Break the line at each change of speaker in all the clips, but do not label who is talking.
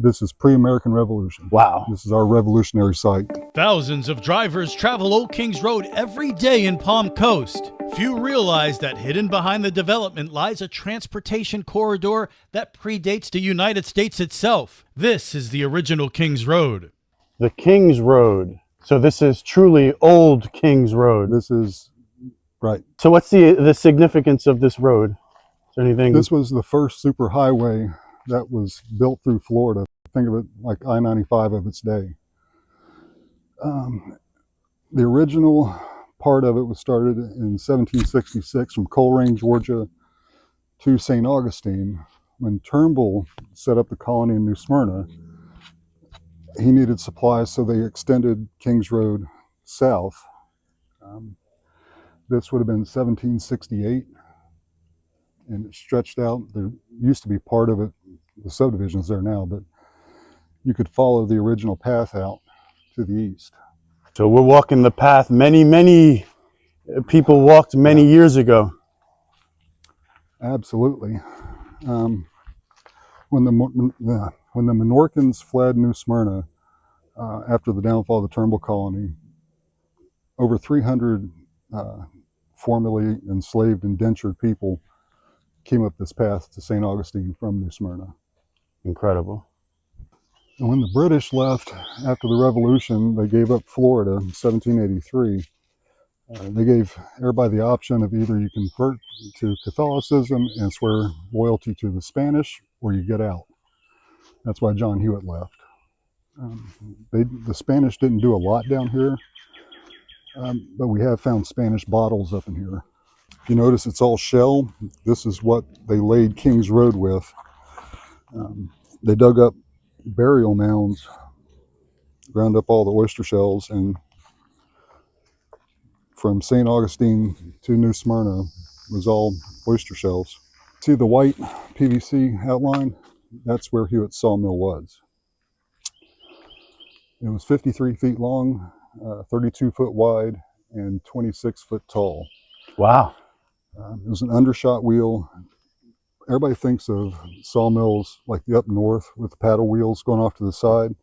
This is pre-American Revolution.
Wow.
This is our revolutionary site.
Thousands of drivers travel Old Kings Road every day in Palm Coast. Few realize that hidden behind the development lies a transportation corridor that predates the United States itself. This is the original Kings Road.
The Kings Road. So this is truly Old Kings Road.
This is, right.
So what's the significance of this road? Is there anything?
This was the first superhighway that was built through Florida. Think of it like I-95 of its day. The original part of it was started in 1766 from Coleraine, Georgia to St. Augustine. When Turnbull set up the colony in New Smyrna, he needed supplies, so they extended Kings Road south. This would have been 1768, and it stretched out. There used to be part of it, the subdivision's there now, but you could follow the original path out to the east.
So we're walking the path many people walked many years ago.
Absolutely. When the Menorcans fled New Smyrna after the downfall of the Turnbull colony, over 300 formerly enslaved, indentured people came up this path to St. Augustine from New Smyrna.
Incredible.
And when the British left after the Revolution, they gave up Florida in 1783. They gave everybody the option of either you convert to Catholicism and swear loyalty to the Spanish, or you get out. That's why John Hewitt left. The Spanish didn't do a lot down here, but we have found Spanish bottles up in here. If you notice, it's all shell. This is what they laid Kings Road with. They dug up burial mounds, ground up all the oyster shells, and from St. Augustine to New Smyrna was all oyster shells. See the white PVC outline? That's where Hewitt's sawmill was. It was 53 feet long, 32 foot wide, and 26 foot tall.
Wow.
It was an undershot wheel. Everybody thinks of sawmills like the up north with the paddle wheels going off to the side.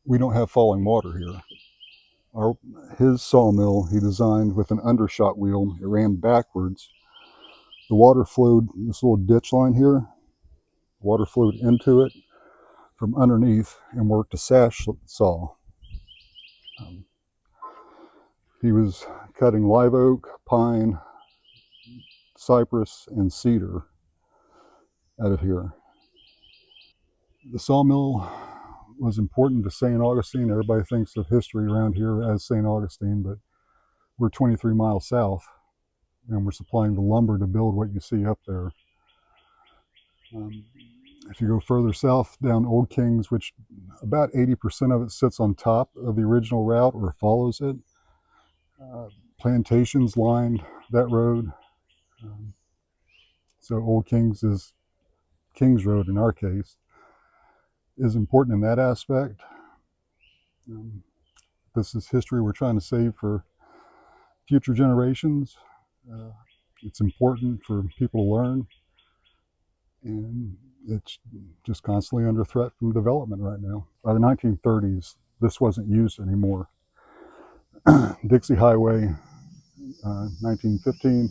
We don't have falling water here. His sawmill he designed with an undershot wheel. It ran backwards. The water flowed this little ditch line here. Water flowed into it from underneath and worked a sash saw. He was cutting live oak, pine, cypress, and cedar out of here. The sawmill was important to St. Augustine. Everybody thinks of history around here as St. Augustine, but we're 23 miles south, and we're supplying the lumber to build what you see up there. If you go further south down Old Kings, which about 80% of it sits on top of the original route or follows it, plantations lined that road. So Old Kings is Kings Road in our case, is important in that aspect. This is history we're trying to save for future generations. It's important for people to learn, and it's just constantly under threat from development right now. By the 1930s, this wasn't used anymore. Dixie Highway, 1915,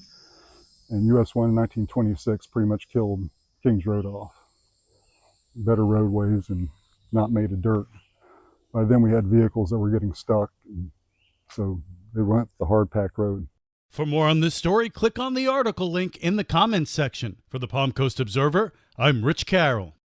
and US 1 in 1926 pretty much killed Kings Road off. Better roadways and not made of dirt. By then we had vehicles that were getting stuck, and so they went the hard packed road.
For more on this story, click on the article link in the comments section. For the Palm Coast Observer, I'm Rich Carroll.